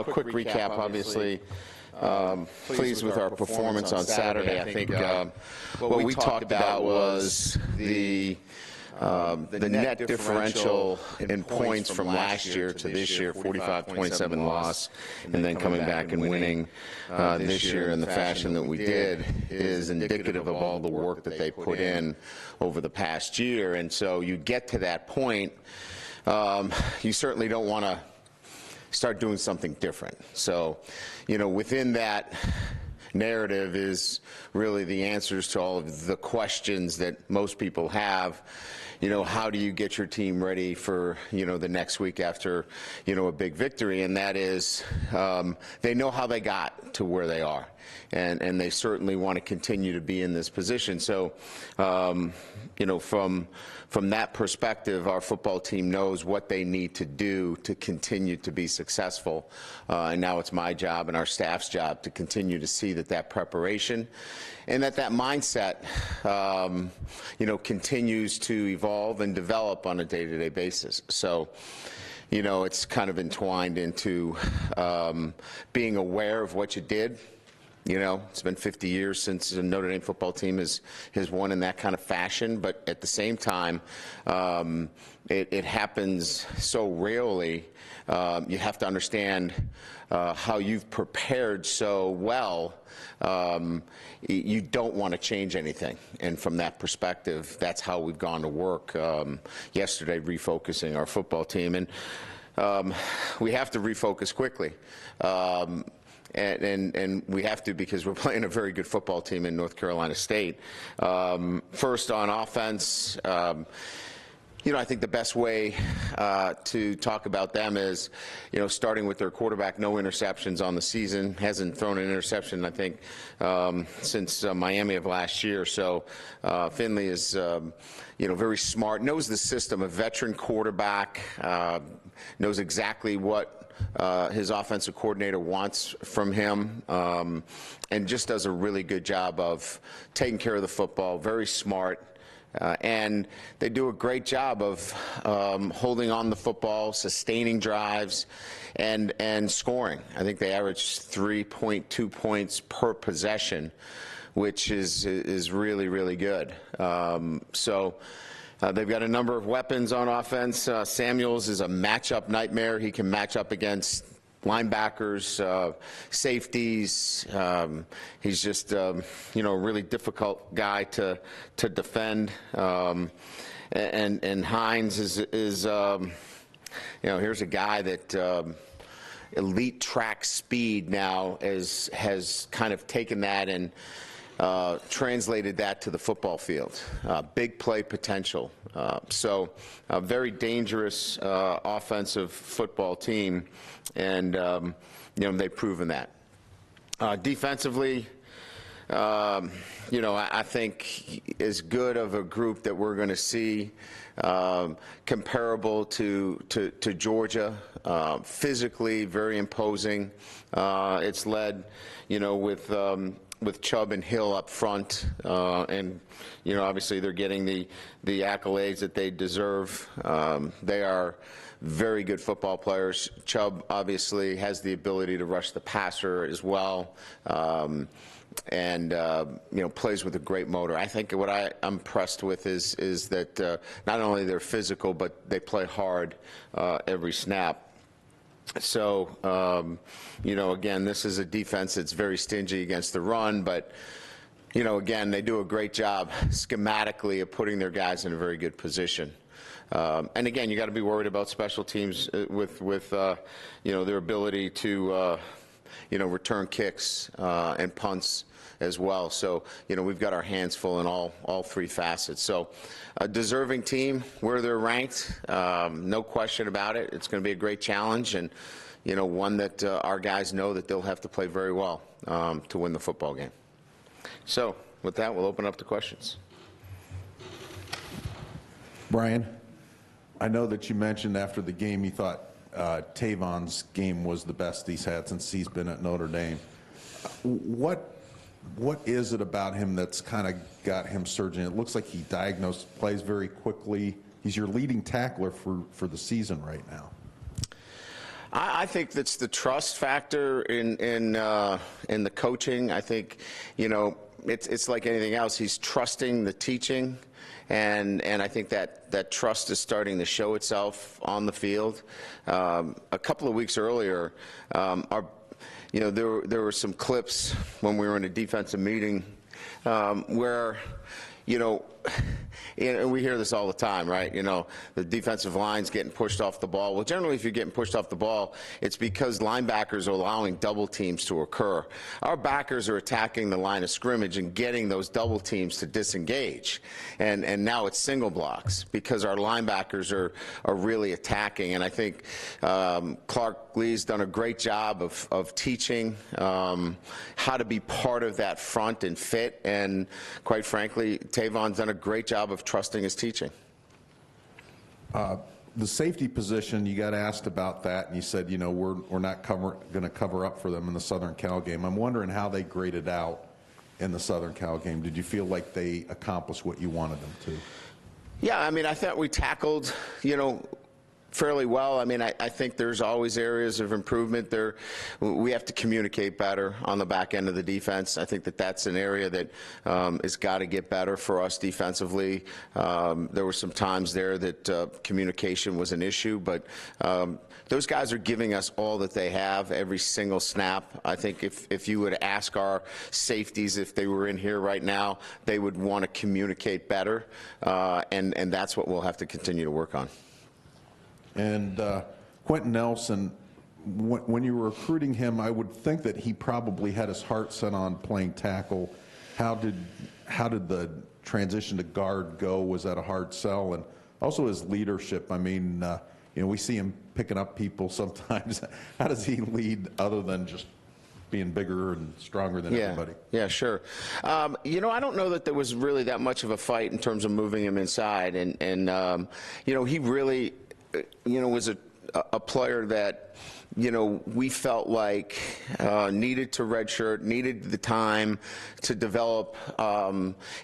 Quick recap, obviously. Pleased with our performance on Saturday. I think what we talked about was the net differential in points from last year to this year, 45-27 loss, and then coming back and winning this year in the fashion that we did is indicative of all the work that they put in over the past year. And so you get to that point, you certainly don't want to start doing something different. So, within that narrative is really the answers to all of the questions that most people have. How do you get your team ready for, the next week after, a big victory? And that is, they know how they got to where they are. And they certainly want to continue to be in this position. So, from that perspective, our football team knows what they need to do to continue to be successful. And now it's my job and our staff's job to continue to see that preparation and that mindset, continues to evolve and develop on a day-to-day basis. So, it's kind of entwined into being aware of what you did. It's been 50 years since the Notre Dame football team has won in that kind of fashion, but at the same time, it happens so rarely. You have to understand how you've prepared so well. You don't want to change anything, and from that perspective, that's how we've gone to work yesterday, refocusing our football team, and we have to refocus quickly. And we have to because we're playing a very good football team in North Carolina State. First on offense, I think the best way to talk about them is, starting with their quarterback, no interceptions on the season, hasn't thrown an interception, I think, since Miami of last year. So Finley is, very smart, knows the system, a veteran quarterback, knows exactly what his offensive coordinator wants from him, and just does a really good job of taking care of the football, very smart. And they do a great job of holding on the football, sustaining drives, and scoring. I think they average 3.2 points per possession, which is really, really good. They've got a number of weapons on offense. Samuels is a matchup nightmare. He can match up against linebackers, safeties. He's just, a really difficult guy to defend. And Hines is here's a guy that elite track speed now has kind of taken that and translated that to the football field. Big play potential. So a very dangerous offensive football team, and they've proven that. Defensively, I think as good of a group that we're going to see, comparable to Georgia, physically very imposing. It's led, with Chubb and Hill up front, and obviously they're getting the accolades that they deserve. They are very good football players. Chubb obviously has the ability to rush the passer as well, and plays with a great motor. I think what I'm impressed with is that not only they're physical, but they play hard every snap. So, again, this is a defense that's very stingy against the run, but, again, they do a great job schematically of putting their guys in a very good position. And, again, you got to be worried about special teams with their ability to, return kicks and punts as well. So, we've got our hands full in all three facets. So a deserving team, where they're ranked, no question about it. It's going to be a great challenge, and, one that our guys know that they'll have to play very well to win the football game. So with that, we'll open up to questions. Brian, I know that you mentioned after the game you thought Tavon's game was the best he's had since he's been at Notre Dame. What is it about him that's kind of got him surging? It looks like he diagnosed plays very quickly. He's your leading tackler for the season right now. I think that's the trust factor in the coaching. I think, it's like anything else. He's trusting the teaching, and I think that trust is starting to show itself on the field. A couple of weeks earlier, there were some clips when we were in a defensive meeting where, and we hear this all the time, right? The defensive line's getting pushed off the ball. Well, generally, if you're getting pushed off the ball, it's because linebackers are allowing double teams to occur. Our backers are attacking the line of scrimmage and getting those double teams to disengage. And now it's single blocks because our linebackers are really attacking. And I think Clark Lee's done a great job of teaching how to be part of that front and fit. And quite frankly, Tavon's done a great job of trusting his teaching. The safety position, you got asked about that, and you said, we're not going to cover up for them in the Southern Cal game. I'm wondering how they graded out in the Southern Cal game. Did you feel like they accomplished what you wanted them to? Yeah, I thought we tackled, fairly well. I think there's always areas of improvement there. We have to communicate better on the back end of the defense. I think that's an area that has got to get better for us defensively. There were some times there that communication was an issue, but those guys are giving us all that they have every single snap. I think if you would ask our safeties if they were in here right now, they would want to communicate better, and that's what we'll have to continue to work on. And Quentin Nelson, when you were recruiting him, I would think that he probably had his heart set on playing tackle. How did the transition to guard go? Was that a hard sell? And also his leadership. We see him picking up people sometimes. How does he lead other than just being bigger and stronger than everybody? Yeah, sure. I don't know that there was really that much of a fight in terms of moving him inside. And he really was a player that, we felt like needed to redshirt, needed the time to develop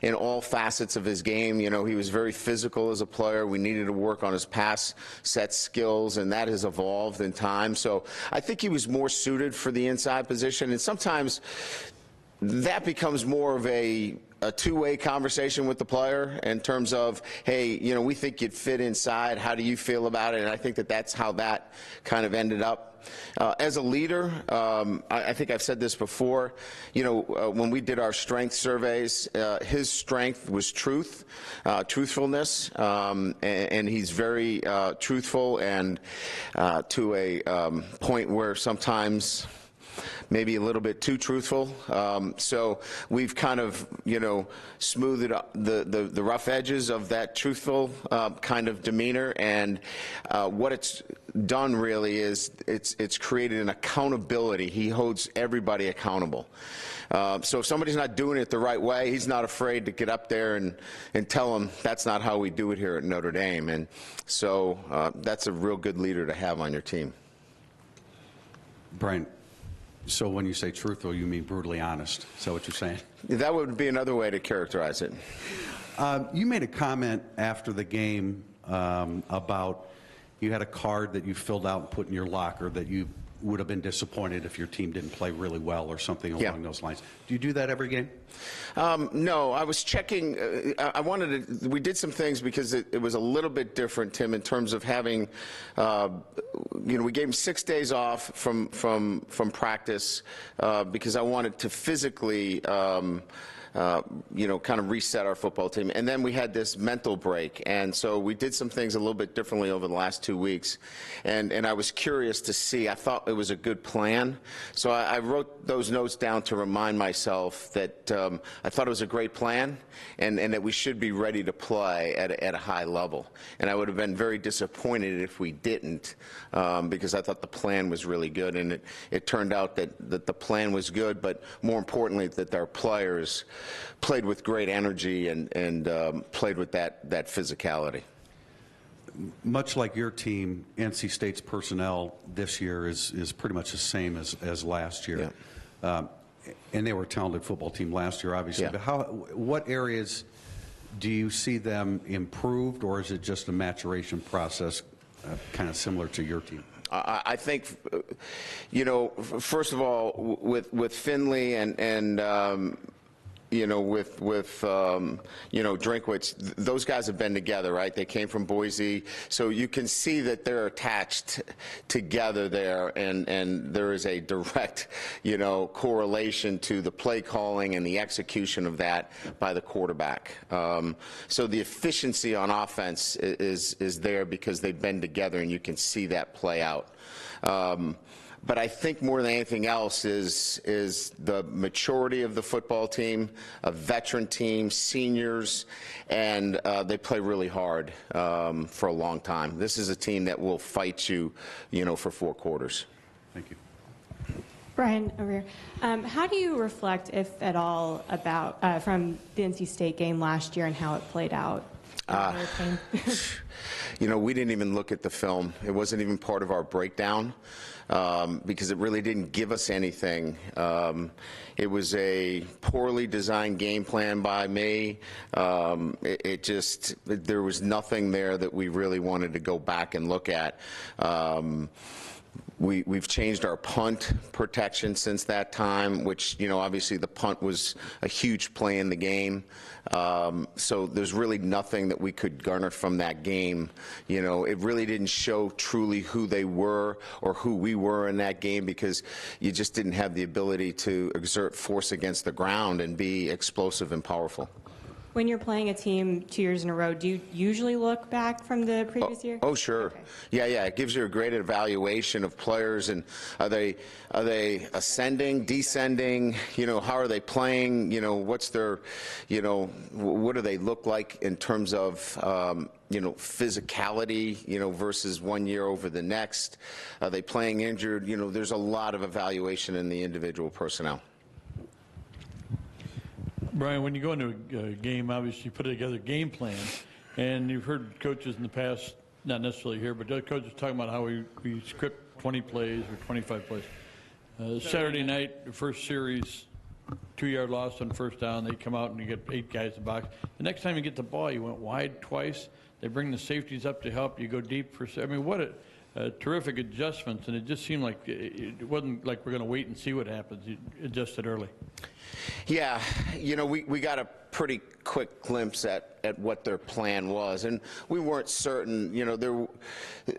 in all facets of his game. He was very physical as a player. We needed to work on his pass set skills, and that has evolved in time. So I think he was more suited for the inside position, and sometimes that becomes more of a two-way conversation with the player in terms of, hey, we think you'd fit inside. How do you feel about it? And I think that's how that kind of ended up. As a leader, I think I've said this before, when we did our strength surveys, his strength was truthfulness, and he's very truthful, and to a point where sometimes maybe a little bit too truthful. So we've kind of, smoothed up the rough edges of that truthful kind of demeanor. And what it's done really is it's created an accountability. He holds everybody accountable. So if somebody's not doing it the right way, he's not afraid to get up there and tell them that's not how we do it here at Notre Dame. And so that's a real good leader to have on your team. Brian, so when you say truthful, you mean brutally honest. Is that what you're saying? That would be another way to characterize it. You made a comment after the game about you had a card that you filled out and put in your locker that you would have been disappointed if your team didn't play really well or something along those lines. Do you do that every game? No, I was checking. We did some things because it was a little bit different, Tim, in terms of having, we gave him 6 days off from practice because I wanted to physically kind of reset our football team. And then we had this mental break. And so we did some things a little bit differently over the last 2 weeks. And I was curious to see. I thought it was a good plan. So I wrote those notes down to remind myself that I thought it was a great plan and that we should be ready to play at a high level. And I would have been very disappointed if we didn't because I thought the plan was really good. And it turned out that the plan was good, but more importantly, that our players played with great energy and played with that physicality. Much like your team, NC State's personnel this year is pretty much the same as last year. Yeah. And they were a talented football team last year, obviously. Yeah. But what areas do you see them improved, or is it just a maturation process kind of similar to your team? I think, first of all, with Finley and with Drinkwitz, those guys have been together, right? They came from Boise, so you can see that they're attached together there, and there is a direct, correlation to the play calling and the execution of that by the quarterback. So the efficiency on offense is there because they've been together, and you can see that play out. But I think more than anything else is the maturity of the football team, a veteran team, seniors, and they play really hard for a long time. This is a team that will fight you, for 4 quarters. Thank you. Brian, over here. How do you reflect, if at all, about from the NC State game last year and how it played out? We didn't even look at the film. It wasn't even part of our breakdown because it really didn't give us anything. It was a poorly designed game plan by me. There was nothing there that we really wanted to go back and look at. We've changed our punt protection since that time, which, obviously the punt was a huge play in the game. So there's really nothing that we could garner from that game. It really didn't show truly who they were or who we were in that game because you just didn't have the ability to exert force against the ground and be explosive and powerful. When you're playing a team 2 years in a row, do you usually look back from the previous year? Oh, sure. Okay. Yeah. It gives you a great evaluation of players, and are they ascending, descending? How are they playing? What's their, what do they look like in terms of, physicality, versus 1 year over the next? Are they playing injured? There's a lot of evaluation in the individual personnel. Brian, when you go into a game, obviously you put together a game plan, and you've heard coaches in the past, not necessarily here, but other coaches talking about how we script 20 plays or 25 plays. Saturday night, the first series, 2-yard loss on first down. They come out and you get 8 guys in the box. The next time you get the ball, you went wide twice. They bring the safeties up to help. You go deep for. I mean, what a terrific adjustments, and it just seemed like it wasn't like we're going to wait and see what happens. You adjusted early. Yeah, we got a pretty quick glimpse at what their plan was, and we weren't certain.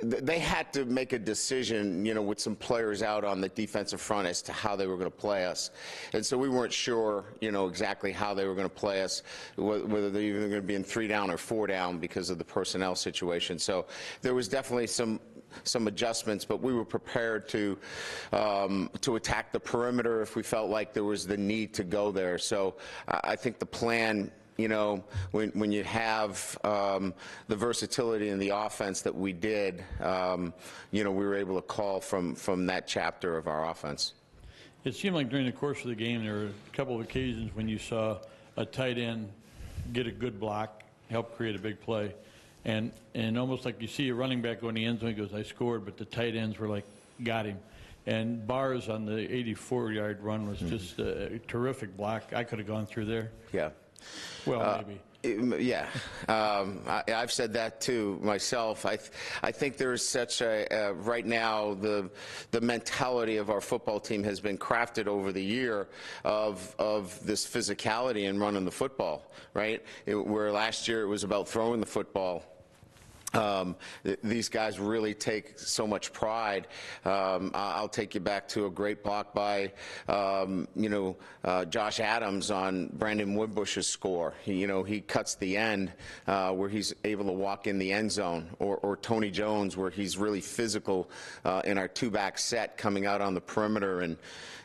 They had to make a decision, with some players out on the defensive front as to how they were going to play us, and so we weren't sure, exactly how they were going to play us, whether they're even going to be in 3 down or 4 down because of the personnel situation. So there was definitely some adjustments, but we were prepared to attack the perimeter if we felt like there was the need to go there. So I think the plan, when you have the versatility in the offense that we did, we were able to call from that chapter of our offense. It seemed like during the course of the game there were a couple of occasions when you saw a tight end get a good block, help create a big play. And almost like you see a running back go in the end zone, he goes, I scored, but the tight ends were like, got him. And Barrs on the 84-yard run was just a terrific block. I could have gone through there. Yeah. Well, maybe. Yeah. I've said that too myself. I think there is such a right now, the mentality of our football team has been crafted over the year of this physicality and running the football, right? Where last year it was about throwing the football. These guys really take so much pride. I'll take you back to a great block by, Josh Adams on Brandon Wimbush's score. He cuts the end where he's able to walk in the end zone, or Tony Jones where he's really physical in our 2-back set coming out on the perimeter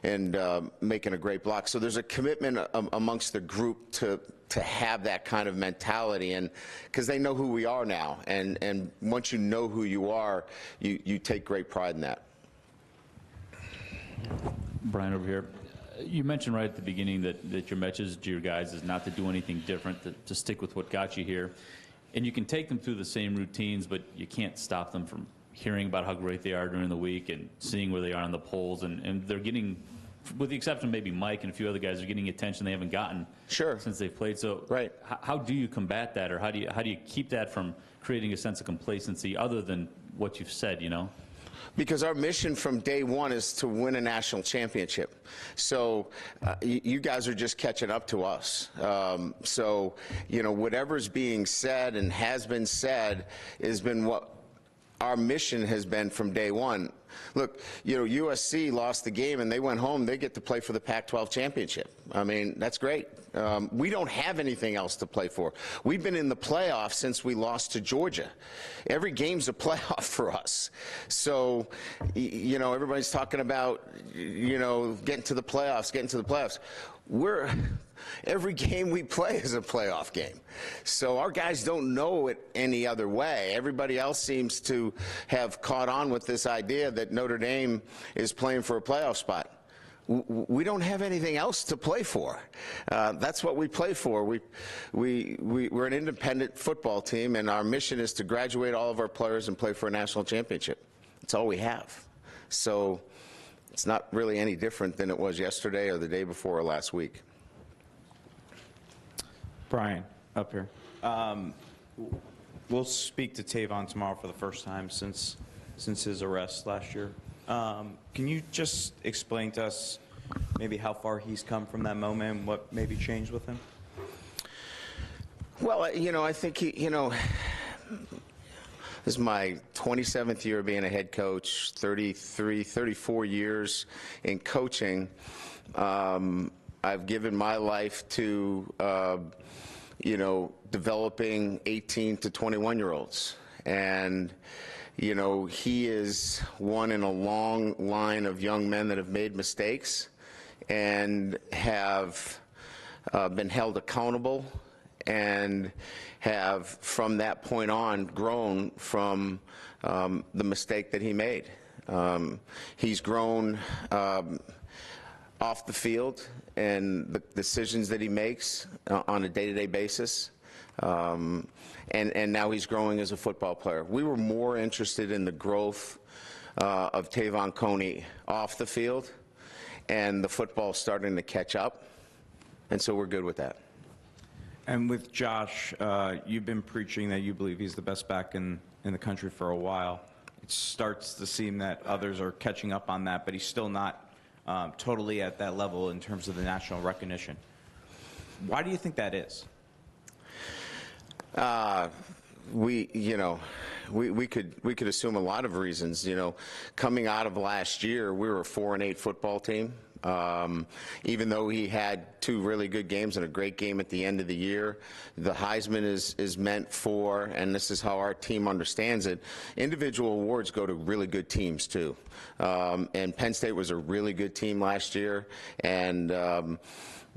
and making a great block. So there's a commitment amongst the group to have that kind of mentality, and because they know who we are now, and once you know who you are, you take great pride in that. Brian, over here, you mentioned right at the beginning that your message to your guys is not to do anything different, to stick with what got you here, and you can take them through the same routines, but you can't stop them from hearing about how great they are during the week and seeing where they are on the polls, and they're getting, with the exception of maybe Mike and a few other guys, are getting attention they haven't gotten since they've played. So right. How do you combat that, or how do you keep that from creating a sense of complacency other than what you've said, Because our mission from day one is to win a national championship. So you guys are just catching up to us. So, you know, whatever's being said and has been said has been what our mission has been from day one. Look, you know, USC lost the game and they went home. They get to play for the Pac-12 championship. I mean, that's great. We don't have anything else to play for. We've been in the playoffs since we lost to Georgia. Every game's a playoff for us. So, you know, everybody's talking about, you know, getting to the playoffs. Every game we play is a playoff game. So our guys don't know it any other way. Everybody else seems to have caught on with this idea that Notre Dame is playing for a playoff spot. We don't have anything else to play for. That's what we play for. We're an independent football team, and our mission is to graduate all of our players and play for a national championship. That's all we have. So it's not really any different than it was yesterday or the day before or last week. Brian, up here. We'll speak to Tavon tomorrow for the first time since his arrest last year. Can you just explain to us maybe how far he's come from that moment and what maybe changed with him? Well, you know, I think this is my 27th year being a head coach, 34 years in coaching. I've given my life to, you know, developing 18 to 21-year-olds. And, you know, he is one in a long line of young men that have made mistakes and have been held accountable and have, from that point on, grown from the mistake that he made. He's grown off the field and the decisions that he makes on a day-to-day basis. And now he's growing as a football player. We were more interested in the growth of Tavon Kony off the field, and the football starting to catch up, and so we're good with that. And with Josh, you've been preaching that you believe he's the best back in the country for a while. It starts to seem that others are catching up on that, but he's still not totally at that level in terms of the national recognition. Why do you think that is? We could assume a lot of reasons. You know, coming out of last year, we were a 4-8 football team. Even though he had 2 really good games and a great game at the end of the year, the Heisman is meant for, and this is how our team understands it, individual awards go to really good teams too. And Penn State was a really good team last year, and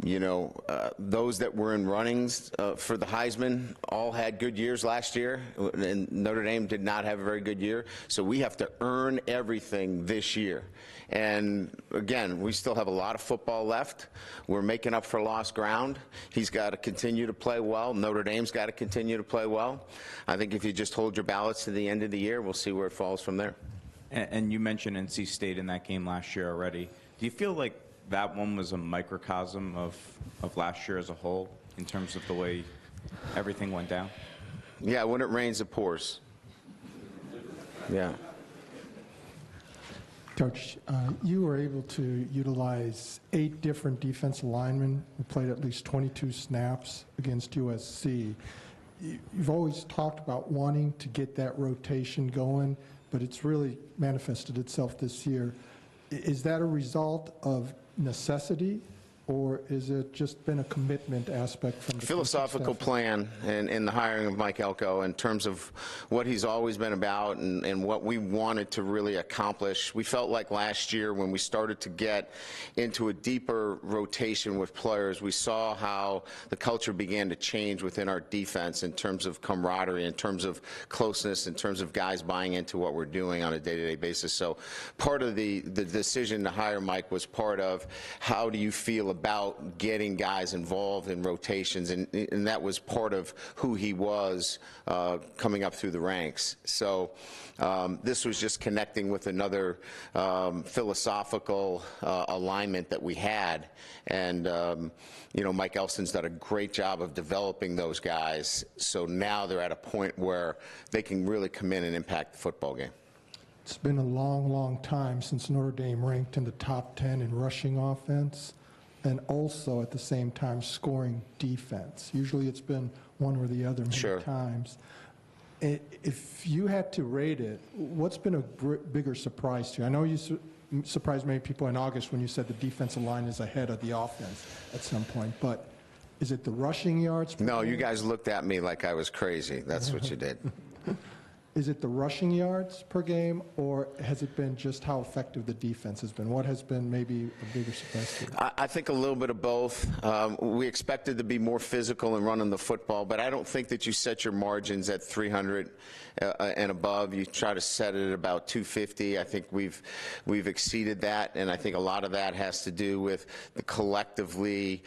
you know, those that were in runnings for the Heisman all had good years last year, and Notre Dame did not have a very good year. So we have to earn everything this year. And again, we still have a lot of football left. We're making up for lost ground. He's got to continue to play well. Notre Dame's got to continue to play well. I think if you just hold your ballots to the end of the year, we'll see where it falls from there. And you mentioned NC State in that game last year already. Do you feel like that one was a microcosm of last year as a whole in terms of the way everything went down? Yeah, when it rains, it pours. Yeah. Coach, you were able to utilize 8 different defensive linemen who played at least 22 snaps against USC. You've always talked about wanting to get that rotation going, but it's really manifested itself this year. Is that a result of necessity, or is it just been a commitment aspect from the philosophical plan in the hiring of Mike Elko in terms of what he's always been about and what we wanted to really accomplish? We felt like last year when we started to get into a deeper rotation with players, we saw how the culture began to change within our defense in terms of camaraderie, in terms of closeness, in terms of guys buying into what we're doing on a day-to-day basis. So part of the decision to hire Mike was part of how do you feel about getting guys involved in rotations, and that was part of who he was coming up through the ranks. So this was just connecting with another philosophical alignment that we had, and you know, Mike Elston's done a great job of developing those guys, so now they're at a point where they can really come in and impact the football game. it's been a long, long time since Notre Dame ranked in the top 10 in rushing offense and also at the same time scoring defense. Usually it's been one or the other many times. If you had to rate it, what's been a bigger surprise to you? I know you surprised many people in August when you said the defensive line is ahead of the offense at some point, but is it the rushing yards? No, you guys looked at me like I was crazy. That's what you did. Is it the rushing yards per game, or has it been just how effective the defense has been? What has been maybe a bigger surprise to you? I think a little bit of both. We expected to be more physical and running the football, but I don't think that you set your margins at 300 and above. You try to set it at about 250. I think we've exceeded that, and I think a lot of that has to do with the collectively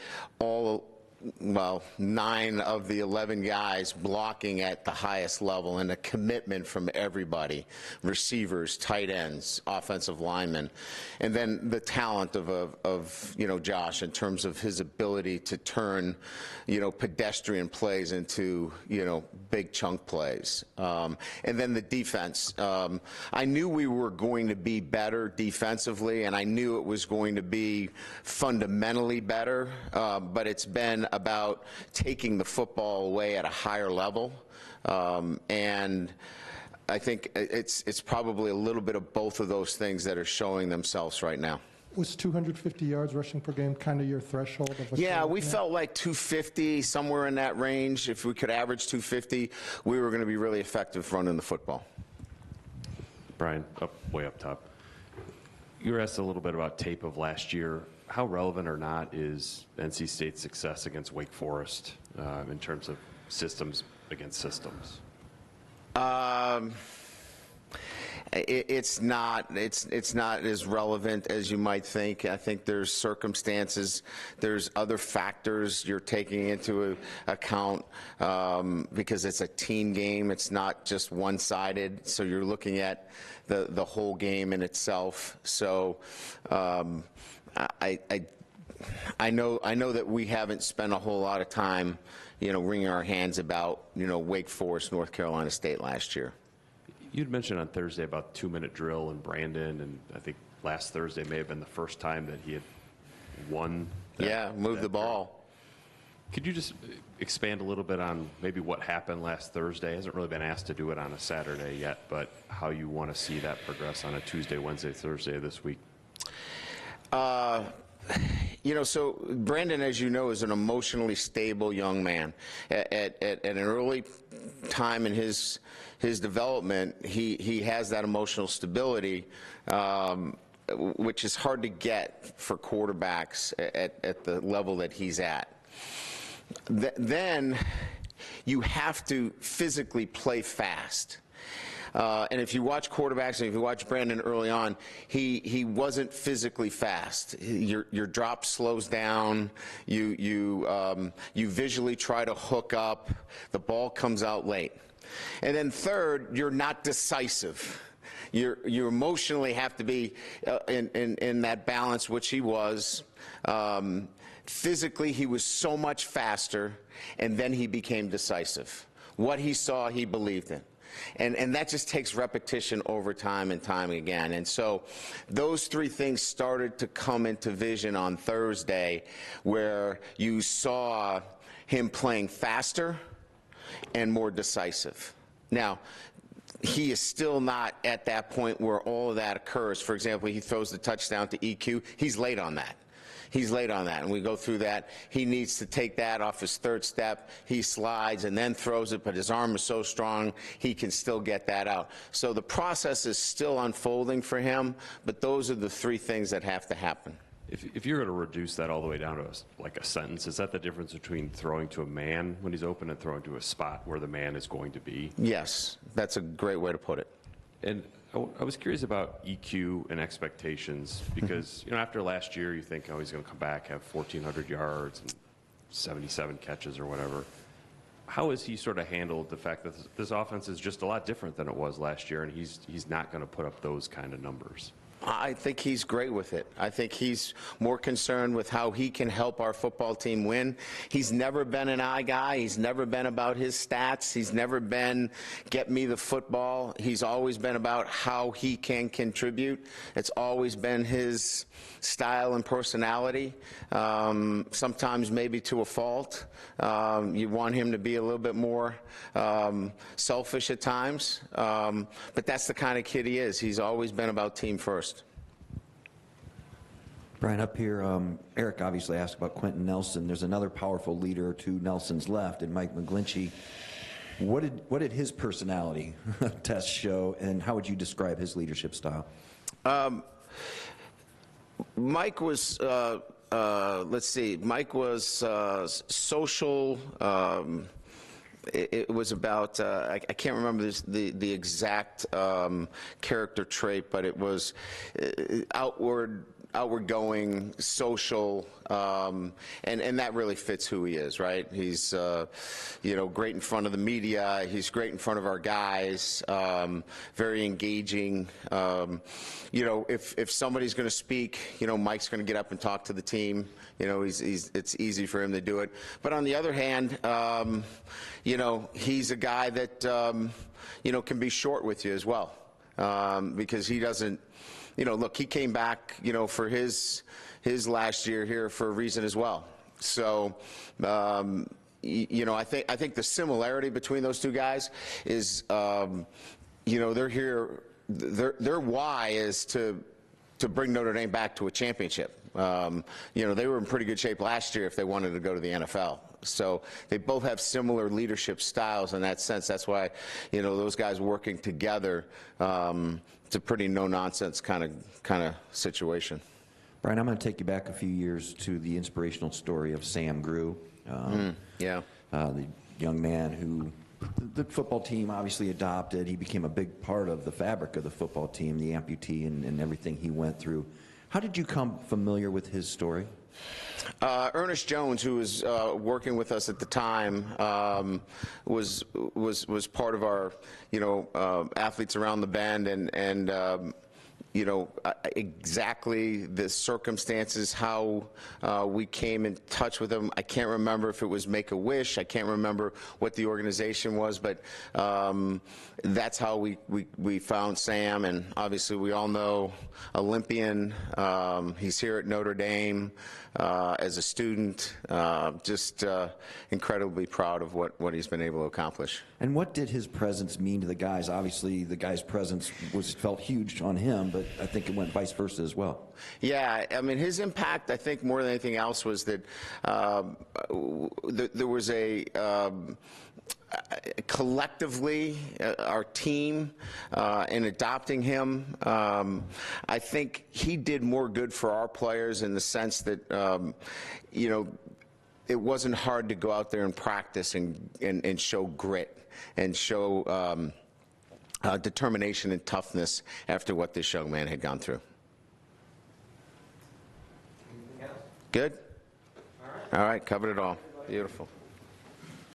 well, 9 of the 11 guys blocking at the highest level and a commitment from everybody, receivers, tight ends, offensive linemen, and then the talent of Josh in terms of his ability to turn, pedestrian plays into, big chunk plays. And then the defense. I knew we were going to be better defensively, and I knew it was going to be fundamentally better, but it's been about taking the football away at a higher level, and I think it's probably a little bit of both of those things that are showing themselves right now. Was 250 yards rushing per game kind of your threshold? Yeah, we felt like 250, somewhere in that range. If we could average 250, we were going to be really effective running the football. Brian, way up top. You were asked a little bit about tape of last year. How relevant or not is NC State's success against Wake Forest in terms of systems against systems? It's not as relevant as you might think. I think there's circumstances, there's other factors you're taking into account because it's a team game. It's not just one-sided, so you're looking at the whole game in itself. So I know that we haven't spent a whole lot of time, wringing our hands about, Wake Forest, North Carolina State last year. You'd mentioned on Thursday about 2-minute drill and Brandon, and I think last Thursday may have been the first time that he had won. Moved the ball. Could you just expand a little bit on maybe what happened last Thursday? Hasn't really been asked to do it on a Saturday yet, but how you want to see that progress on a Tuesday, Wednesday, Thursday this week? So Brandon, as you know, is an emotionally stable young man. At an early time in his development, he has that emotional stability, which is hard to get for quarterbacks at the level that he's at. Then you have to physically play fast. And if you watch quarterbacks, and if you watch Brandon early on, he wasn't physically fast. Your drop slows down. You visually try to hook up. The ball comes out late. And then third, you're not decisive. You emotionally have to be in that balance, which he was. Physically, he was so much faster, and then he became decisive. What he saw, he believed in. And that just takes repetition over time and time again. And so those three things started to come into vision on Thursday, where you saw him playing faster and more decisive. Now, he is still not at that point where all of that occurs. For example, he throws the touchdown to EQ. He's late on that. He's late on that, and we go through that. He needs to take that off his third step. He slides and then throws it, but his arm is so strong he can still get that out. So the process is still unfolding for him, but those are the three things that have to happen. If you're going to reduce that all the way down to like a sentence, is that the difference between throwing to a man when he's open and throwing to a spot where the man is going to be? Yes, that's a great way to put it. And I was curious about EQ and expectations because, after last year, you think, he's going to come back, have 1,400 yards and 77 catches or whatever. How has he sort of handled the fact that this offense is just a lot different than it was last year, and he's not going to put up those kind of numbers? I think he's great with it. I think he's more concerned with how he can help our football team win. He's never been an I guy. He's never been about his stats. He's never been get me the football. He's always been about how he can contribute. It's always been his style and personality, sometimes maybe to a fault. You want him to be a little bit more selfish at times, but that's the kind of kid he is. He's always been about team first. Brian, up here, Eric obviously asked about Quentin Nelson. There's another powerful leader to Nelson's left, and Mike McGlinchey. What did his personality test show, and how would you describe his leadership style? Mike was, let's see, Mike was social. It was about, I can't remember the exact character trait, but it was outward-going, social, and that really fits who he is, right? He's, you know, great in front of the media. He's great in front of our guys. Very engaging. You know, if somebody's going to speak, you know, Mike's going to get up and talk to the team. You know, it's easy for him to do it. But on the other hand, you know, he's a guy that, you know, can be short with you as well, because he doesn't. You know, look, he came back, you know, for his last year here for a reason as well. So, you know, I think the similarity between those two guys is, you know, they're here. Their why is to bring Notre Dame back to a championship. You know, they were in pretty good shape last year if they wanted to go to the NFL. So they both have similar leadership styles in that sense. That's why, you know, those guys working together. It's a pretty no-nonsense kind of situation. Brian, I'm going to take you back a few years to the inspirational story of Sam Grew. Yeah. The young man who the football team obviously adopted. He became a big part of the fabric of the football team, the amputee and everything he went through. How did you come familiar with his story? Ernest Jones, who was working with us at the time, was part of our, you know, athletes around the bend, and you know, exactly the circumstances, how we came in touch with him. I can't remember if it was Make-A-Wish. I can't remember what the organization was, but that's how we found Sam. And obviously we all know Olympian. He's here at Notre Dame as a student. Just incredibly proud of what he's been able to accomplish. And what did his presence mean to the guys? Obviously, the guys' presence felt huge on him, but I think it went vice versa as well. Yeah, I mean, his impact, I think, more than anything else, was that there was a collectively, our team, in adopting him, I think he did more good for our players in the sense that, you know, it wasn't hard to go out there and practice and show grit and show determination and toughness after what this young man had gone through. Good? All right, covered it all. Beautiful.